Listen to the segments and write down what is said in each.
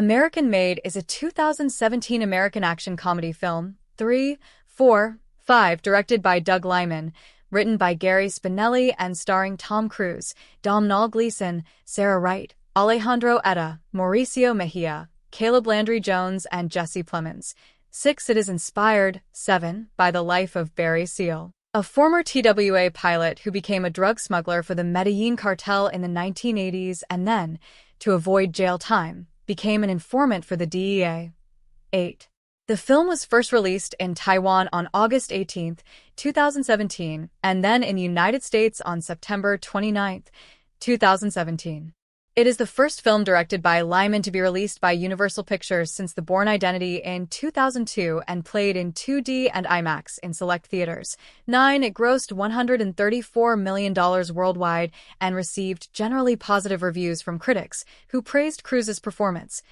American Made is a 2017 American action comedy film, 3, 4, 5, directed by Doug Liman, written by Gary Spinelli and starring Tom Cruise, Domhnall Gleeson, Sarah Wright, Alejandro Etta, Mauricio Mejia, Caleb Landry Jones, and Jesse Plemons. 6. It is inspired, 7, by the life of Barry Seal, a former TWA pilot who became a drug smuggler for the Medellin cartel in the 1980s and then, to avoid jail time, became an informant for the DEA. 8. The film was first released in Taiwan on August 18, 2017, and then in the United States on September 29, 2017. It is the first film directed by Liman to be released by Universal Pictures since The Bourne Identity in 2002 and played in 2D and IMAX in select theaters. 9. It grossed $134 million worldwide and received generally positive reviews from critics, who praised Cruise's performance.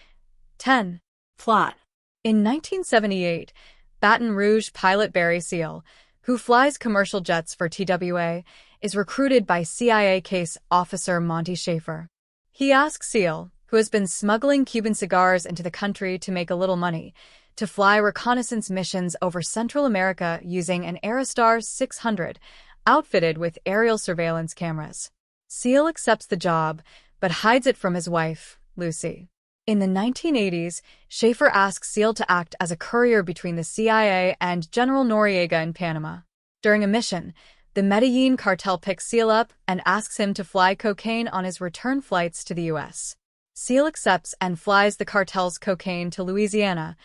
10. Plot. In 1978, Baton Rouge pilot Barry Seal, who flies commercial jets for TWA, is recruited by CIA case officer Monty Schaefer. He asks Seal, who has been smuggling Cuban cigars into the country to make a little money, to fly reconnaissance missions over Central America using an Aerostar 600, outfitted with aerial surveillance cameras. Seal accepts the job, but hides it from his wife, Lucy. In the 1980s, Schaefer asks Seal to act as a courier between the CIA and General Noriega in Panama. During a mission, the Medellin cartel picks Seal up and asks him to fly cocaine on his return flights to the U.S. Seal accepts and flies the cartel's cocaine to Louisiana,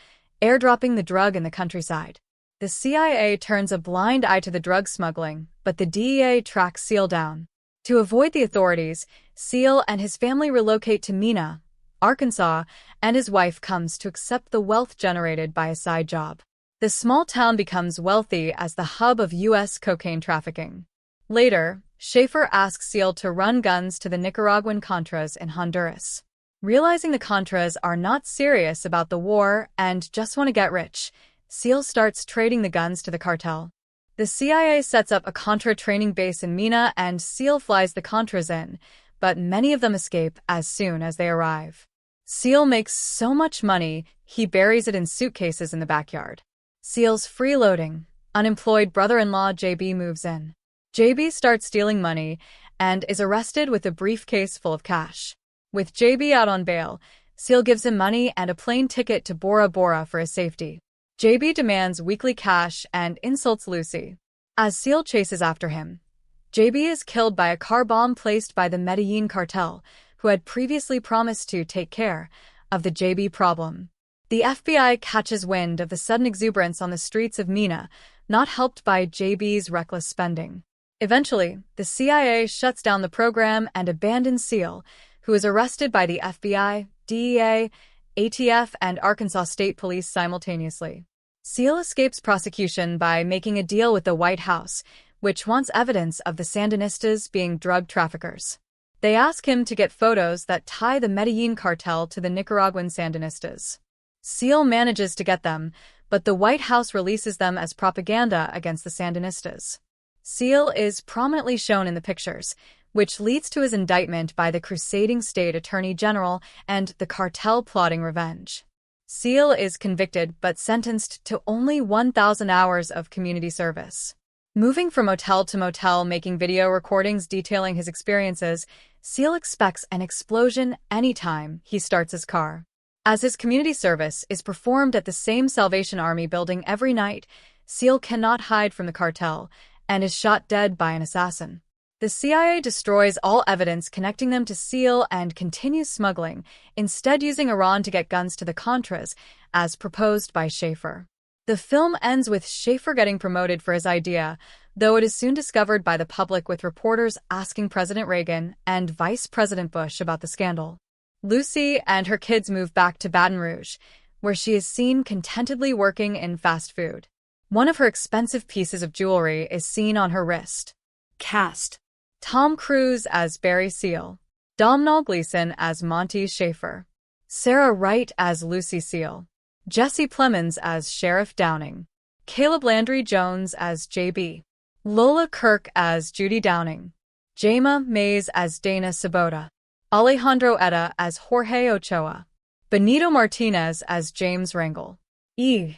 airdropping the drug in the countryside. The CIA turns a blind eye to the drug smuggling, but the DEA tracks Seal down. To avoid the authorities, Seal and his family relocate to Mena, Arkansas, and his wife comes to accept the wealth generated by a side job. The small town becomes wealthy as the hub of U.S. cocaine trafficking. Later, Schaefer asks Seal to run guns to the Nicaraguan Contras in Honduras. Realizing the Contras are not serious about the war and just want to get rich, Seal starts trading the guns to the cartel. The CIA sets up a Contra training base in Mena and Seal flies the Contras in, but many of them escape as soon as they arrive. Seal makes so much money, he buries it in suitcases in the backyard. Seal's freeloading, unemployed brother-in-law JB moves in. JB starts stealing money and is arrested with a briefcase full of cash. With JB out on bail, Seal gives him money and a plane ticket to Bora Bora for his safety. JB demands weekly cash and insults Lucy. As Seal chases after him, JB is killed by a car bomb placed by the Medellin cartel, who had previously promised to take care of the JB problem. The FBI catches wind of the sudden exuberance on the streets of Mena, not helped by JB's reckless spending. Eventually, the CIA shuts down the program and abandons Seal, who is arrested by the FBI, DEA, ATF, and Arkansas State Police simultaneously. Seal escapes prosecution by making a deal with the White House, which wants evidence of the Sandinistas being drug traffickers. They ask him to get photos that tie the Medellin cartel to the Nicaraguan Sandinistas. Seal manages to get them, but the White House releases them as propaganda against the Sandinistas. Seal is prominently shown in the pictures, which leads to his indictment by the crusading state attorney general and the cartel plotting revenge. Seal is convicted but sentenced to only 1,000 hours of community service. Moving from motel to motel making video recordings detailing his experiences, Seal expects an explosion anytime he starts his car. As his community service is performed at the same Salvation Army building every night, Seal cannot hide from the cartel and is shot dead by an assassin. The CIA destroys all evidence connecting them to Seal and continues smuggling, instead using Iran to get guns to the Contras, as proposed by Schaefer. The film ends with Schaefer getting promoted for his idea, though it is soon discovered by the public with reporters asking President Reagan and Vice President Bush about the scandal. Lucy and her kids move back to Baton Rouge, where she is seen contentedly working in fast food. One of her expensive pieces of jewelry is seen on her wrist. Cast: Tom Cruise as Barry Seal, Domhnall Gleeson as Monty Schaefer, Sarah Wright as Lucy Seal, Jesse Plemons as Sheriff Downing, Caleb Landry Jones as JB, Lola Kirk as Judy Downing, Jayma Mays as Dana Sabota, Alejandro Etta as Jorge Ochoa, Benito Martinez as James Wrangle. E.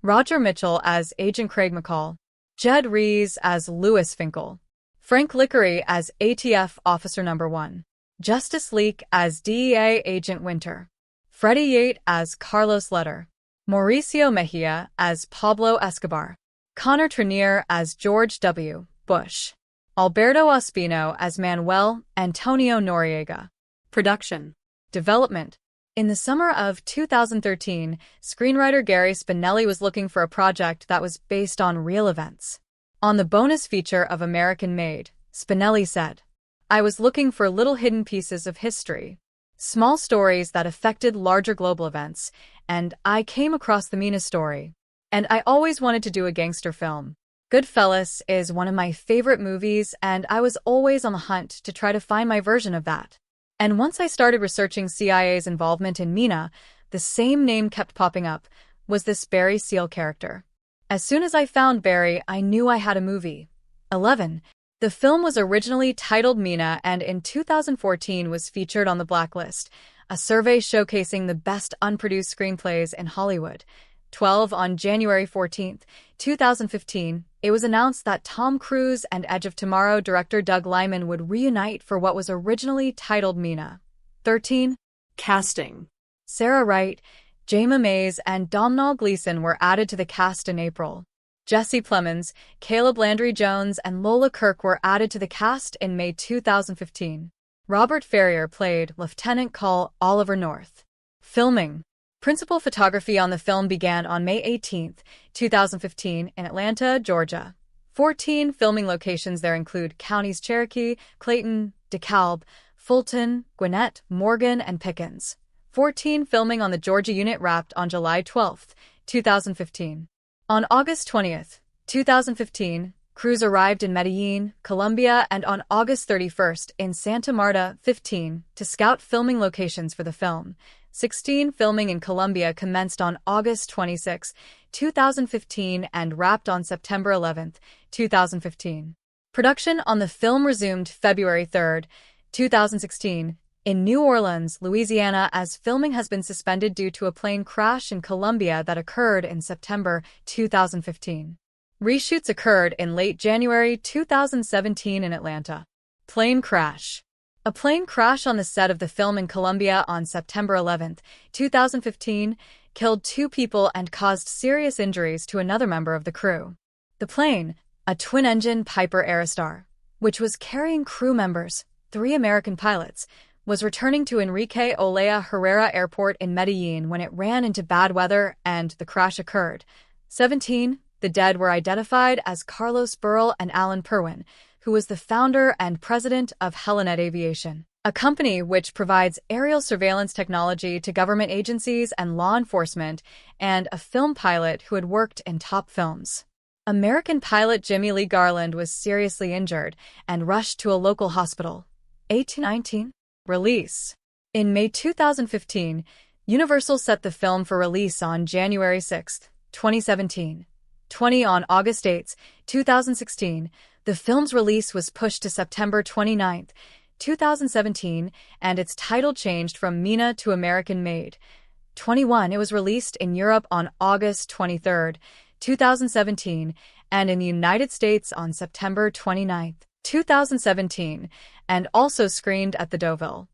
Roger Mitchell as Agent Craig McCall. Jed Rees as Louis Finkel. Frank Lickery as ATF Officer No. 1. Justice Leak as DEA Agent Winter. Freddie Yate as Carlos Letter. Mauricio Mejia as Pablo Escobar. Connor Trenier as George W. Bush. Alberto Ospino as Manuel Antonio Noriega. Production. Development. In the summer of 2013, screenwriter Gary Spinelli was looking for a project that was based on real events. On the bonus feature of American Made, Spinelli said, "I was looking for little hidden pieces of history, small stories that affected larger global events, and I came across the Mina story. And I always wanted to do a gangster film. Goodfellas is one of my favorite movies, and I was always on the hunt to try to find my version of that. And once I started researching CIA's involvement in Mina, the same name kept popping up, was this Barry Seal character. As soon as I found Barry, I knew I had a movie." 11. The film was originally titled Mina and in 2014 was featured on the Blacklist, a survey showcasing the best unproduced screenplays in Hollywood. 12. On January 14, 2015, it was announced that Tom Cruise and Edge of Tomorrow director Doug Liman would reunite for what was originally titled Mina. 13. Casting. Sarah Wright, Jayma Mays, and Domhnall Gleeson were added to the cast in April. Jesse Plemons, Caleb Landry Jones, and Lola Kirk were added to the cast in May 2015. Robert Ferrier played Lieutenant Col Oliver North. Filming. Principal photography on the film began on May 18, 2015 in Atlanta, Georgia. 14 filming locations there include counties Cherokee, Clayton, DeKalb, Fulton, Gwinnett, Morgan, and Pickens. 14 filming on the Georgia unit wrapped on July 12, 2015. On August 20, 2015, Cruise arrived in Medellin, Colombia, and on August 31 in Santa Marta, 15, to scout filming locations for the film. 16 filming in Colombia commenced on August 26, 2015 and wrapped on September 11, 2015. Production on the film resumed February 3, 2016, in New Orleans, Louisiana, as filming has been suspended due to a plane crash in Colombia that occurred in September 2015. Reshoots occurred in late January 2017 in Atlanta. Plane crash. A plane crash on the set of the film in Colombia on September 11, 2015, killed 2 people and caused serious injuries to another member of the crew. The plane, a twin-engine Piper Aerostar, which was carrying crew members, 3 American pilots, was returning to Enrique Olea Herrera Airport in Medellin when it ran into bad weather and the crash occurred. 17. The dead were identified as Carlos Burrell and Alan Perwin, who was the founder and president of Helinet Aviation, a company which provides aerial surveillance technology to government agencies and law enforcement, and a film pilot who had worked in top films. American pilot Jimmy Lee Garland was seriously injured and rushed to a local hospital. 18-19. Release. In May 2015, Universal set the film for release on January 6, 2017. 20. On August 8, 2016, the film's release was pushed to September 29, 2017, and its title changed from Mina to American Made. 21. It was released in Europe on August 23, 2017, and in the United States on September 29, 2017, and also screened at the Deauville